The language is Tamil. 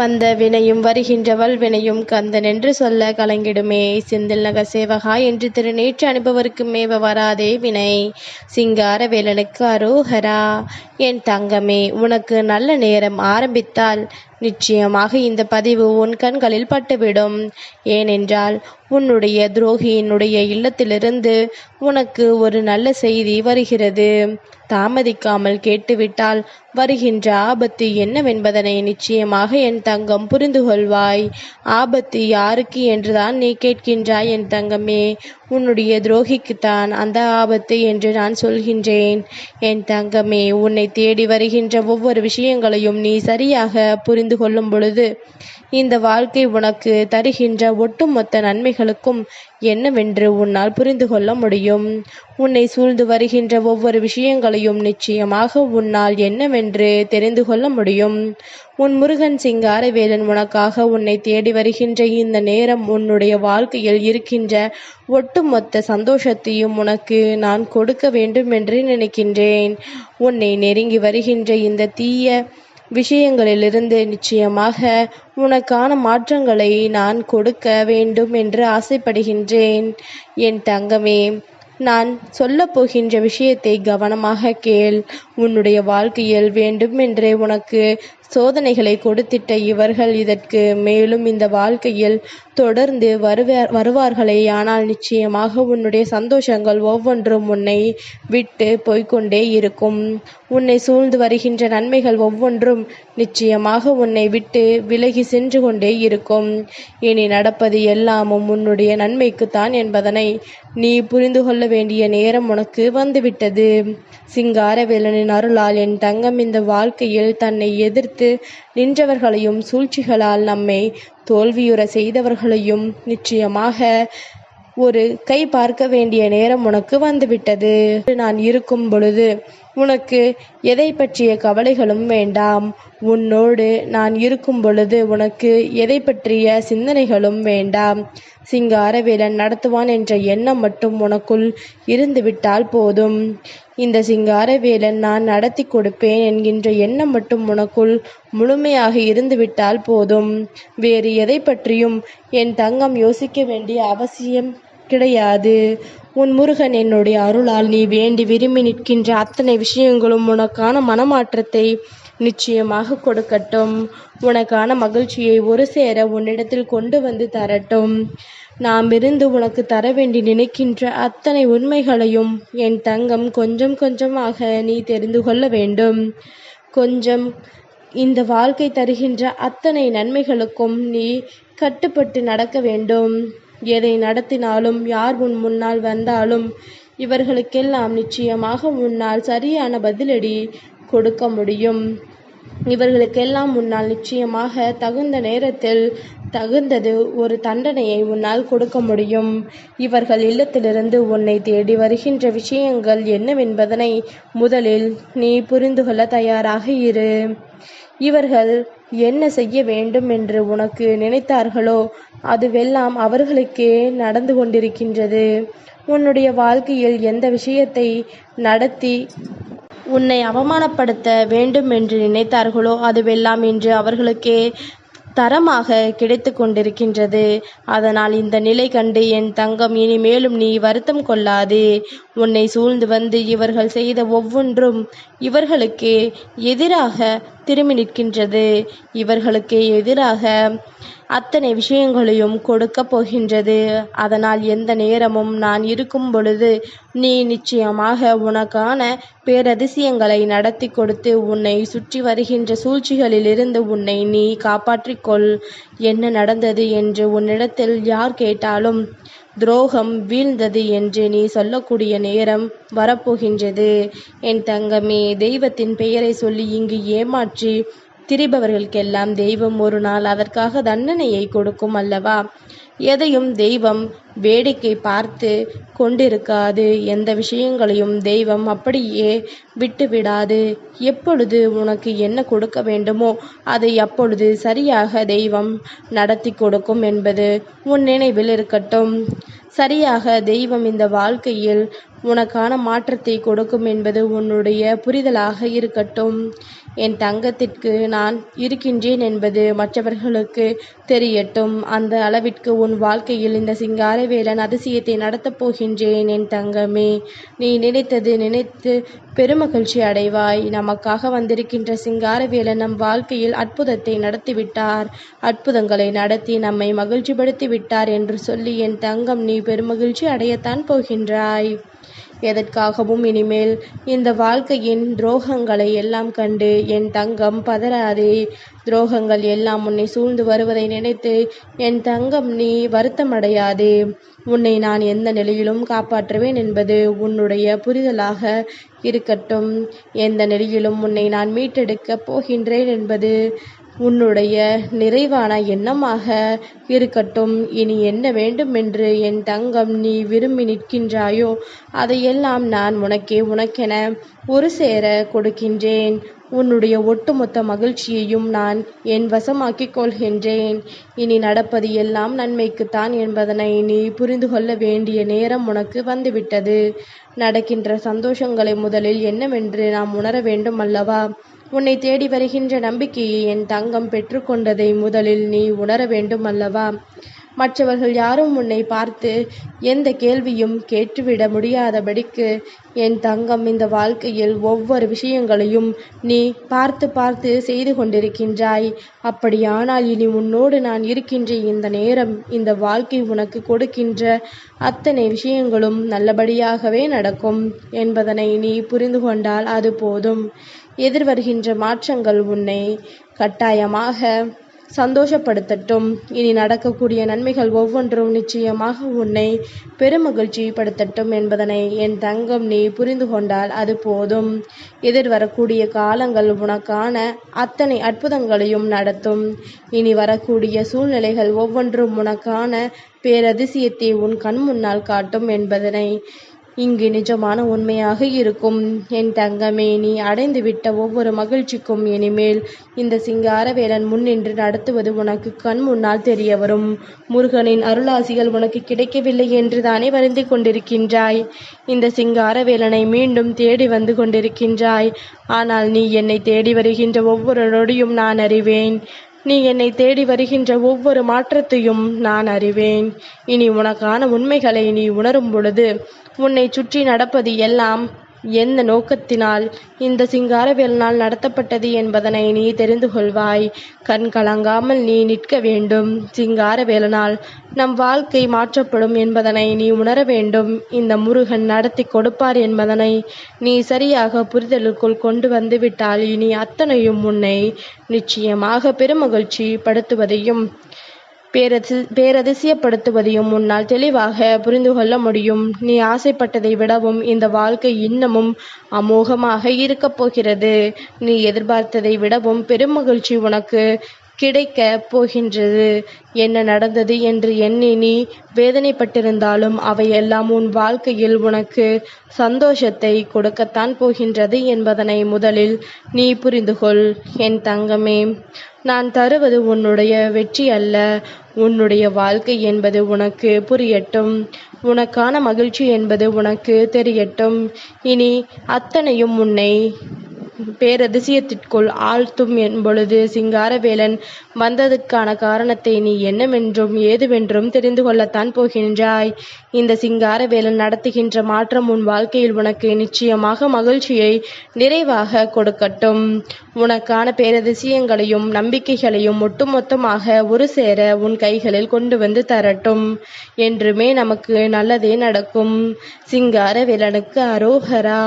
வந்த வினையும் வருகின்ற வல்வினையும் கந்தன் என்று சொல்ல கலங்கிடுமே. செந்தில் நகர் சேவகா என்று திருநேற்று அனுபவருக்கு மேவ வராதே வினை. சிங்கார வேலனுக்கு அரோகரா. என் தங்கமே, உனக்கு நல்ல நேரம் ஆரம்பித்தால் நிச்சயமாக இந்த பதிவு உன் கண்களில் பட்டுவிடும். ஏனென்றால் உன்னுடைய துரோகியினுடைய இல்லத்திலிருந்து உனக்கு ஒரு நல்ல செய்தி வருகிறது. தாமதிக்காமல் கேட்டுவிட்டால் வருகின்ற ஆபத்து என்னவென்பதனை நிச்சயமாக என் தங்கம் புரிந்து கொள்வாய். ஆபத்து யாருக்கு என்றுதான் நீ கேட்கின்றாய் என் தங்கமே. உன்னுடைய துரோகிக்குத்தான் அந்த ஆபத்து என்று நான் சொல்கின்றேன். என் தங்கமே, உன்னை தேடி வருகின்ற ஒவ்வொரு விஷயங்களையும் நீ சரியாக புரிந்து கொள்ளும் பொழுது இந்த வாழ்க்கை உனக்கு தருகின்ற ஒட்டுமொத்த நன்மைகளுக்கும் என்னவென்று உன்னால் புரிந்து கொள்ள முடியும். உன்னை சூழ்ந்து வருகின்ற ஒவ்வொரு விஷயங்களையும் நிச்சயமாக உன்னால் என்னவென்று தெரிந்து கொள்ள முடியும். உன் முருகன் சிங்காரவேலன் உனக்காக உன்னை தேடி வருகின்ற இந்த நேரம் உன்னுடைய வாழ்க்கையில் இருக்கின்ற ஒட்டுமொத்த சந்தோஷத்தையும் உனக்கு நான் கொடுக்க வேண்டும் என்று நினைக்கின்றேன். உன்னை நெருங்கி வருகின்ற இந்த தீய விஷயங்களிலிருந்து நிச்சயமாக உனக்கான மாற்றங்களை நான் கொடுக்க வேண்டும் என்று ஆசைப்படுகின்றேன். என் தங்கமே, நான் சொல்லப் போகின்ற விஷயத்தை கவனமாக கேள். உன்னுடைய வாழ்க்கையில் வேண்டுமென்றே உனக்கு சோதனைகளை கொடுத்திட்ட இவர்கள் இதற்கு மேலும் இந்த வாழ்க்கையில் தொடர்ந்து வருவார்களே. ஆனால் நிச்சயமாக உன்னுடைய சந்தோஷங்கள் ஒவ்வொன்றும் உன்னை விட்டு போய்கொண்டே இருக்கும். உன்னை சூழ்ந்து வருகின்ற நன்மைகள் ஒவ்வொன்றும் நிச்சயமாக உன்னை விட்டு விலகி சென்று கொண்டே இருக்கும். இனி நடப்பது எல்லாமும் உன்னுடைய நன்மைக்குத்தான் என்பதனை நீ புரிந்து கொள்ள வேண்டிய நேரம் உனக்கு வந்துவிட்டது. சிங்காரவேலனின் அருளால் என் தங்கம் இந்த வாழ்க்கையில் தன்னை எதிர்த்து நின்றவர்களையும் சூழ்ச்சிகளால் நம்மை தோல்வியுற செய்தவர்களையும் நிச்சயமாக ஒரு கை பார்க்க வேண்டிய நேரம் உனக்கு வந்துவிட்டது. நான் இருக்கும் பொழுது உனக்கு எதை பற்றிய கவலைகளும் வேண்டாம். உன்னோடு நான் இருக்கும் பொழுது உனக்கு எதை பற்றிய சிந்தனைகளும் வேண்டாம். சிங்காரவேலன் நடத்துவான் என்ற எண்ணம் மட்டும் உனக்குள் இருந்துவிட்டால் போதும். இந்த சிங்காரவேலன் நான் நடத்தி கொடுப்பேன் என்கின்ற எண்ணம் மட்டும் உனக்குள் முழுமையாக இருந்துவிட்டால் போதும். வேறு எதை பற்றியும் என் தங்கம் யோசிக்க வேண்டிய அவசியம் கிடையாது. உன் முருகன் என்னுடைய அருளால் நீ வேண்டி விரும்பி நிற்கின்ற அத்தனை விஷயங்களும் உனக்கான மனமாற்றத்தை நிச்சயமாக கொடுக்கட்டும். உனக்கான மகிழ்ச்சியை ஒரு சேர உன்னிடத்தில் கொண்டு வந்து தரட்டும். நாம் இருந்து உனக்கு தர வேண்டி நினைக்கின்ற அத்தனை உண்மைகளையும் என் தங்கம் கொஞ்சம் கொஞ்சமாக நீ தெரிந்து கொள்ள வேண்டும். கொஞ்சம் இந்த வாழ்க்கை தருகின்ற அத்தனை நன்மைகளுக்கும் நீ கட்டுப்பட்டு நடக்க வேண்டும். எதை நடத்தினாலும் யார் உன் முன்னால் வந்தாலும் இவர்களுக்கெல்லாம் நிச்சயமாக உன்னால் சரியான பதிலடி கொடுக்க முடியும். இவர்களுக்கெல்லாம் உன்னால் நிச்சயமாக தகுந்த நேரத்தில் தகுந்தது ஒரு தண்டனையை உன்னால் கொடுக்க முடியும். இவர்கள் இல்லத்திலிருந்து உன்னை தேடி வருகின்ற விஷயங்கள் என்னவென்பதனை முதலில் நீ புரிந்து கொள்ள தயாராக இரு. இவர்கள் என்ன செய்ய வேண்டும் என்று உனக்கு நினைத்தார்களோ அதுவெல்லாம் அவர்களுக்கே நடந்து கொண்டிருக்கின்றது. உன்னுடைய வாழ்க்கையில் எந்த விஷயத்தை நடத்தி உன்னை அவமானப்படுத்த வேண்டும் என்று நினைத்தார்களோ அதுவெல்லாம் இன்று அவர்களுக்கே தரமாக கிடைத்து கொண்டிருக்கின்றது. அதனால் இந்த நிலை கண்டு என் தங்கம் இனிமேலும் நீ வருத்தம் கொள்ளாதே. உன்னை சூழ்ந்து வந்து இவர்கள் செய்த ஒவ்வொன்றும் இவர்களுக்கே எதிராக திரும்பி நிற்கின்றது. இவர்களுக்கு எதிராக அத்தனை விஷயங்களையும் கொடுக்க போகின்றது. அதனால் எந்த நேரமும் நான் இருக்கும் பொழுது நீ நிச்சயமாக உனக்கான பேரதிசயங்களை நடத்தி கொடுத்து உன்னை சுற்றி வருகின்ற சூழ்ச்சிகளிலிருந்து உன்னை நீ காப்பாற்றிக்கொள். என்ன நடந்தது என்று உன்னிடத்தில் யார் கேட்டாலும் துரோகம் வீழ்ந்தது என்று நீ சொல்லக்கூடிய நேரம் வரப்போகின்றது. என் தங்கமே, தெய்வத்தின் பெயரை சொல்லி இங்கு ஏமாற்றி திரிபவர்களுக்கெல்லாம் தெய்வம் ஒரு நாள் அதற்காக தண்டனையை கொடுக்கும் அல்லவா? எதையும் தெய்வம் வேடிக்கை பார்த்து கொண்டிருக்காது. எந்த விஷயங்களையும் தெய்வம் அப்படியே விட்டு விடாது. எப்பொழுது உனக்கு என்ன கொடுக்க வேண்டுமோ அதை அப்பொழுது சரியாக தெய்வம் நடத்தி கொடுக்கும் என்பது உன் நினைவில் இருக்கட்டும். சரியாக தெய்வம் இந்த வாழ்க்கையில் உனக்கான மாற்றத்தை கொடுக்கும் என்பது உன்னுடைய புரிதலாக இருக்கட்டும். என் தங்கத்திற்கு நான் இருக்கின்றேன் என்பது மற்றவர்களுக்கு தெரியட்டும். அந்த அளவிற்கு உன் வாழ்க்கையில் இந்த சிங்காரவேலன் அதிசயத்தை நடத்தப் போகின்றேன் என் தங்கமே. நீ நினைத்து பெருமகிழ்ச்சி அடைவாய். நமக்காக வந்திருக்கின்ற சிங்காரவேலன் நம் வாழ்க்கையில் அற்புதத்தை நடத்திவிட்டார், அற்புதங்களை நடத்தி நம்மை மகிழ்ச்சிப்படுத்தி விட்டார் என்று சொல்லி என் தங்கம் நீ பெருமகிழ்ச்சி அடையத்தான் போகின்றாய். எதற்காகவும் இனிமேல் இந்த வாழ்க்கையின் துரோகங்களை எல்லாம் கண்டு என் தங்கம் பதறாதே. துரோகங்கள் எல்லாம் உன்னை சூழ்ந்து வருவதை நினைத்து என் தங்கம் நீ வருத்தமடையாதே. உன்னை நான் எந்த நிலையிலும் காப்பாற்றுவேன் என்பது உன்னுடைய புரிதலாக இருக்கட்டும். எந்த நிலையிலும் உன்னை நான் மீட்டெடுக்கப் போகின்றேன் என்பது உன்னுடைய நிறைவான எண்ணமாக இருக்கட்டும். இனி என்ன வேண்டும் என்று என் தங்கம் நீ விரும்பி நிற்கின்றாயோ அதையெல்லாம் நான் உனக்கென ஒரு சேர கொடுக்கின்றேன். உன்னுடைய ஒட்டுமொத்த மகிழ்ச்சியையும் நான் என் வசமாக்கிக் கொள்கின்றேன். இனி நடப்பது எல்லாம் நன்மைக்குத்தான் என்பதனை நீ புரிந்து கொள்ள வேண்டிய நேரம் உனக்கு வந்துவிட்டது. நடக்கின்ற சந்தோஷங்களை முதலில் என்னவென்று நாம் உணர வேண்டும் அல்லவா? உன்னை தேடி வருகின்ற நம்பிக்கையை என் தங்கம் பெற்றுக்கொண்டதை முதலில் நீ உணர வேண்டும் அல்லவா? மற்றவர்கள் யாரும் உன்னை பார்த்து எந்த கேள்வியும் கேட்டுவிட முடியாதபடிக்கு என் தங்கம் இந்த வாழ்க்கையில் ஒவ்வொரு விஷயங்களையும் நீ பார்த்து செய்து கொண்டிருக்கின்றாய். அப்படியானால் இனி உன்னோடு நான் இருக்கின்ற இந்த நேரம், இந்த வாழ்க்கை உனக்கு கொடுக்கின்ற அத்தனை விஷயங்களும் நல்லபடியாகவே நடக்கும் என்பதனை நீ புரிந்து கொண்டால் அது போதும். எதிர்வருகின்ற மாற்றங்கள் உன்னை கட்டாயமாக சந்தோஷப்படுத்தட்டும். இனி நடக்கக்கூடிய நன்மைகள் ஒவ்வொன்றும் நிச்சயமாக உன்னை பெருமகிழ்ச்சிப்படுத்தட்டும் என்பதனை என் தங்கம் நீ புரிந்து கொண்டால் அது போதும். எதிர்வரக்கூடிய காலங்கள் உனக்கான அத்தனை அற்புதங்களையும் நடத்தும். இனி வரக்கூடிய சூழ்நிலைகள் ஒவ்வொன்றும் உனக்கான பேரதிசயத்தை உன் கண் முன்னால் காட்டும் என்பதனை இங்கு நிஜமான உண்மையாக இருக்கும். என் தங்கமே, நீ அடைந்துவிட்ட ஒவ்வொரு மகிழ்ச்சிக்கும் இனிமேல் இந்த சிங்காரவேலன் முன்னின்று நடத்துவது உனக்கு கண் முன்னால் தெரிய வரும். முருகனின் அருளாசிகள் உனக்கு கிடைக்கவில்லை என்று தானே வருந்தி கொண்டிருக்கின்றாய். இந்த சிங்காரவேலனை மீண்டும் தேடி வந்து கொண்டிருக்கின்றாய். ஆனால் நீ என்னை தேடி வருகின்ற ஒவ்வொரு நொடியும் நான் அறிவேன். நீ என்னை தேடி வருகின்ற ஒவ்வொரு மாற்றத்தையும் நான் அறிவேன். இனி உனக்கான உண்மைகளை நீ உணரும் பொழுது உன்னை சுற்றி நடப்பது எல்லாம் எந்த நோக்கத்தினால் இந்த சிங்காரவேலனால் நடத்தப்பட்டது என்பதனை நீ தெரிந்து கொள்வாய். கண் கலங்காமல் நீ நிற்க வேண்டும். சிங்காரவேலனால் நம் வாழ்க்கை மாற்றப்படும் என்பதனை நீ உணர வேண்டும். இந்த முருகன் நடத்தி கொடுப்பார் என்பதனை நீ சரியாக புரிதலுக்குள் கொண்டு வந்து விட்டால் இனி அத்தனையும் உன்னை நிச்சயமாக பெருமகிழ்ச்சி படுத்துவதையும் பேரதிசயப்படுத்துவதையும் உன்னால் தெளிவாக புரிந்து கொள்ள முடியும். நீ ஆசைப்பட்டதை விடவும் இந்த வாழ்க்கை இன்னமும் அமோகமாக இருக்கப் போகிறது. நீ எதிர்பார்த்ததை விடவும் பெருமகிழ்ச்சி உனக்கு கிடைக்க போகின்றது. என்ன நடந்தது என்று எண்ணி நீ வேதனைப்பட்டிருந்தாலும் அவையெல்லாம் உன் வாழ்க்கையில் உனக்கு சந்தோஷத்தை கொடுக்கத்தான் போகின்றது என்பதனை முதலில் நீ புரிந்து கொள் என் தங்கமே. நான் தருவது உன்னுடைய வெற்றி அல்ல, உன்னுடைய வாழ்க்கை என்பது உனக்கு புரியட்டும். உனக்கான மகிழ்ச்சி என்பது உனக்கு தெரியட்டும். இனி அத்தனையும் உன்னை பேரதிசயத்திற்குள் ஆழ்த்தும் என்பொழுது சிங்காரவேலன் வந்ததற்கான காரணத்தை நீ என்னவென்றும் ஏதுவென்றும் தெரிந்து கொள்ளத்தான் போகின்றாய். இந்த சிங்காரவேலன் நடத்துகின்ற மாற்றம் உன் வாழ்க்கையில் உனக்கு நிச்சயமாக மகிழ்ச்சியை நிறைவாக கொடுக்கட்டும். உனக்கான பேரதிசயங்களையும் நம்பிக்கைகளையும் ஒட்டுமொத்தமாக ஒரு சேர உன் கைகளில் கொண்டு வந்து தரட்டும். என்றுமே நமக்கு நல்லதே நடக்கும். சிங்காரவேலனுக்கு அரோகரா.